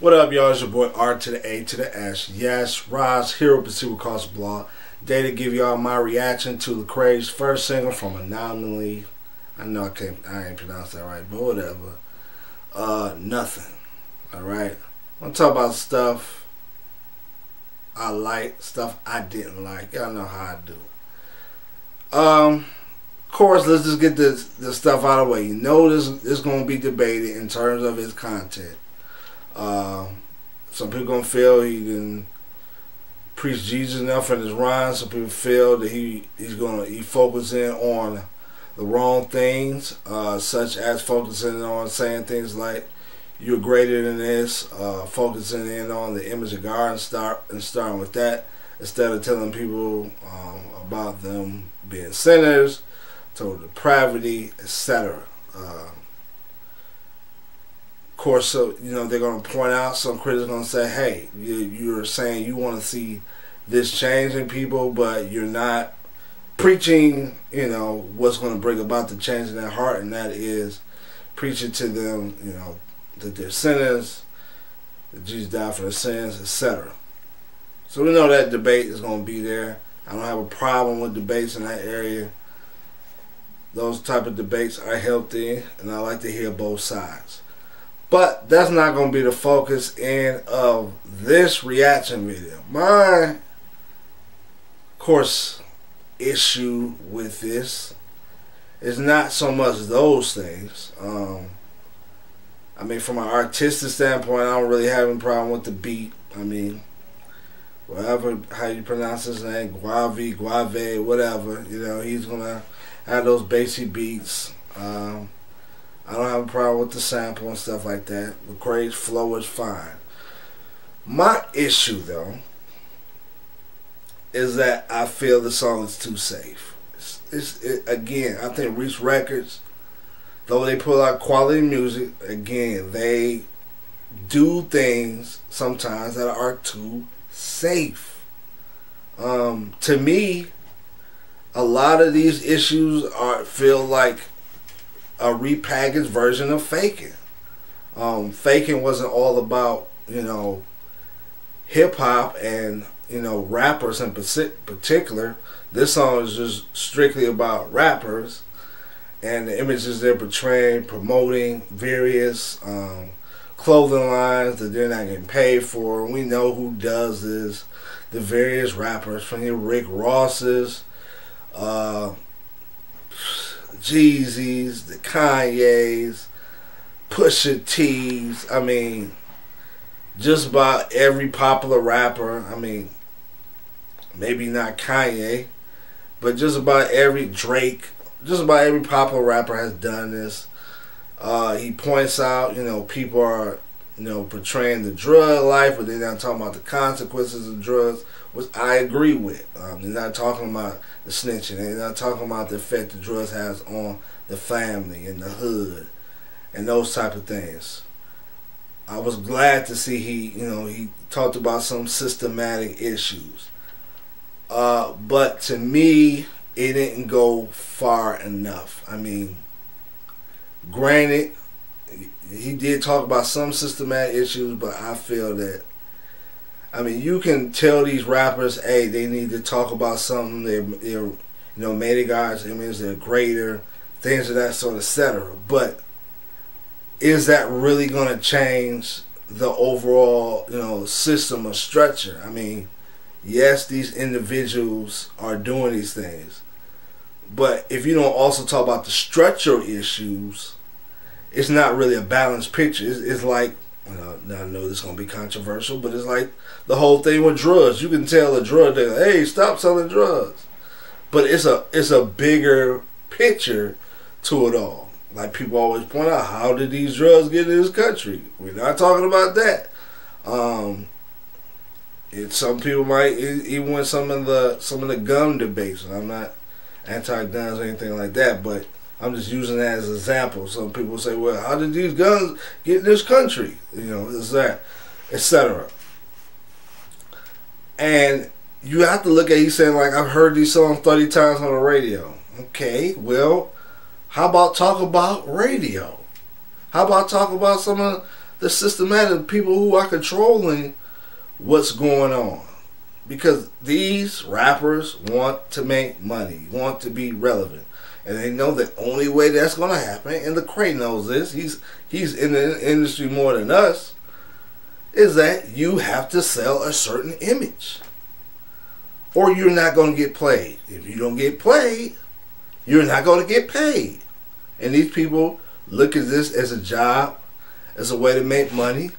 What up, y'all? It's your boy R to the A to the S. Yes, Roz here with the Super Cost Blog. Today to give y'all my reaction to Lecrae's first single from Anamoly. I know I ain't pronounced that right, but whatever. Nuthin. Alright? I'm gonna talk about stuff I like, stuff I didn't like. Y'all know how I do. Of course, let's just get this stuff out of the way. You know this is gonna be debated in terms of his content. Some people gonna feel he didn't preach Jesus enough in his rhymes. Some people feel that he's focusing on the wrong things, such as focusing on saying things like "you're greater than this," focusing in on the image of God and starting with that instead of telling people about them being sinners, total depravity, etc. Of course, so they're going to point out, some critics are going to say, hey, you're saying you want to see this change in people, but you're not preaching, what's going to bring about the change in their heart, and that is preaching to them, that they're sinners, that Jesus died for their sins, etc. So we know that debate is going to be there. I don't have a problem with debates in that area. Those type of debates are healthy, and I like to hear both sides. But that's not going to be the focus of this reaction video. My, of course, issue with this is not so much those things. I mean, from an artistic standpoint, I don't really have any problem with the beat. I mean, whatever, how you pronounce his name, Guave, whatever, he's going to have those basic beats. I don't have a problem with the sample and stuff like that. Lecrae's flow is fine. My issue, though, is that I feel the song is too safe. Again, I think Reach Records, though they put out quality music, again, they do things sometimes that are too safe. To me, a lot of these issues feel like a repackaged version of Faking. Faking wasn't all about, hip-hop and, rappers in particular. This song is just strictly about rappers and the images they're portraying, promoting various clothing lines that they're not getting paid for. We know who does this. The various rappers, from your Rick Rosses, Jeezys, the Kanyes, Pusha T's. I mean, just about every popular rapper. I mean, maybe not Kanye, but just about every Drake, just about every popular rapper has done this. He points out, people are, portraying the drug life, but they're not talking about the consequences of drugs, which I agree with. They're not talking about the snitching. They're not talking about the effect the drugs has on the family and the hood and those type of things. I was glad to see he talked about some systematic issues. But to me, it didn't go far enough. I mean, granted, he did talk about some systematic issues, but I feel that, I mean, you can tell these rappers, hey, they need to talk about something. They're made of God's image, they're greater, things of that sort, etc. But is that really going to change the overall, system or structure? I mean, yes, these individuals are doing these things, but if you don't also talk about the structural issues, it's not really a balanced picture. It's like, now I know this is going to be controversial, but it's like the whole thing with drugs. You can tell a drug dealer, hey, stop selling drugs. But it's a bigger picture to it all. Like people always point out, how did these drugs get in this country? We're not talking about that. Some people might, even with some of the gun debates, and I'm not anti-guns or anything like that, but I'm just using that as an example. Some people say, well, how did these guns get in this country? Is that, etc. And you have to look at, he's saying, like, I've heard these songs 30 times on the radio. Okay, well, how about talk about radio? How about talk about some of the systematic people who are controlling what's going on. Because these rappers want to make money, want to be relevant. And they know the only way that's going to happen, and Lecrae knows this, he's in the industry more than us, is that you have to sell a certain image. Or you're not going to get played. If you don't get played, you're not going to get paid. And these people look at this as a job, as a way to make money.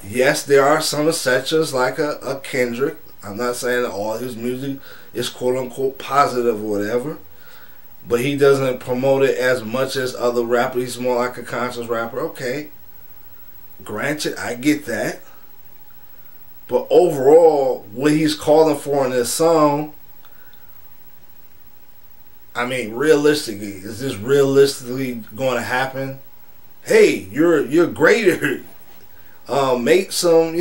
Yes, there are some exceptions like a Kendrick. I'm not saying that all his music is quote unquote positive or whatever, but he doesn't promote it as much as other rappers. He's more like a conscious rapper. Okay, granted, I get that. But overall, what he's calling for in this song, I mean, realistically, is this realistically going to happen? Hey, you're greater. Make some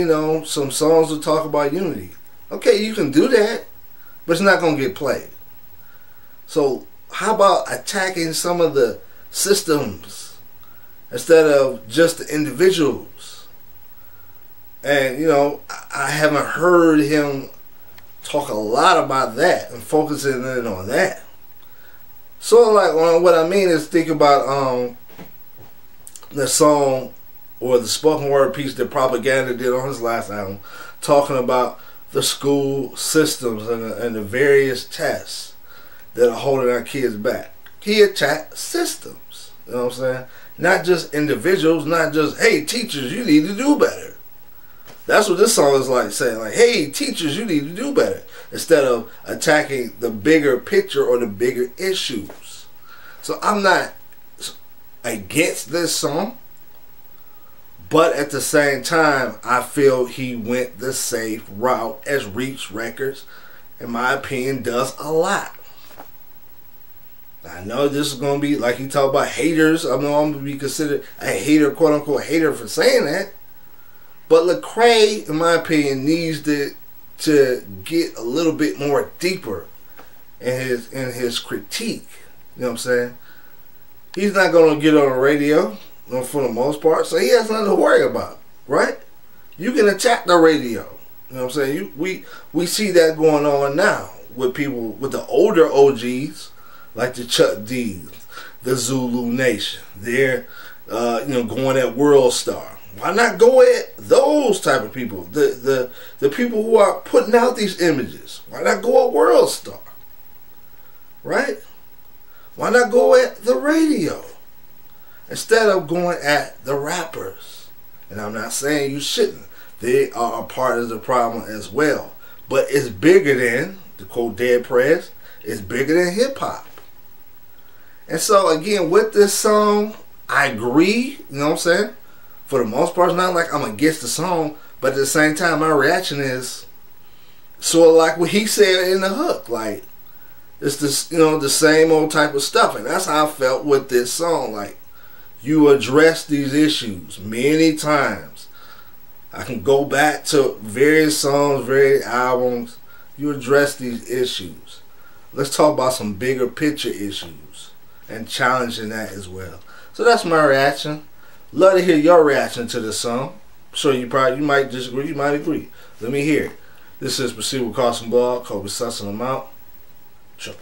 songs to talk about unity. Okay, you can do that, but it's not going to get played. So how about attacking some of the systems instead of just the individuals? And, I haven't heard him talk a lot about that and focusing in on that. So, like, what I mean is think about the song or the spoken word piece that Propaganda did on his last album, talking about the school systems and the various tests that are holding our kids back. He attacked systems, you know what I'm saying? Not just individuals, not just, hey, teachers, you need to do better. That's what this song is like, saying, like, hey, teachers, you need to do better, instead of attacking the bigger picture or the bigger issues. So I'm not against this song, but at the same time, I feel he went the safe route, as Reach Records, in my opinion, does a lot. I know this is going to be, like he talked about haters. I know I'm going to be considered a hater, quote unquote hater, for saying that. But Lecrae, in my opinion, needs to get a little bit more deeper in his critique. You know what I'm saying? He's not going to get on the radio for the most part, so he has nothing to worry about, right? You can attack the radio. You know what I'm saying? We see that going on now with people, with the older OGs, like the Chuck D's, the Zulu Nation. They're going at World Star. Why not go at those type of people? The people who are putting out these images. Why not go at World Star? Right? Why not go at the radio instead of going at the rappers? And I'm not saying you shouldn't. They are a part of the problem as well. But it's bigger than, to quote Dead Prez, it's bigger than hip hop. And so again, with this song, I agree, you know what I'm saying? For the most part, it's not like I'm against the song, but at the same time, my reaction is sort of like what he said in the hook. Like, it's this, the same old type of stuff. And that's how I felt with this song. Like, you address these issues many times. I can go back to various songs, various albums. You address these issues. Let's talk about some bigger picture issues and challenging that as well. So that's my reaction. Love to hear your reaction to this song. I'm sure you might disagree, you might agree. Let me hear it. This is Proceed with Carson Blog. Kobe sussing them out. Sure.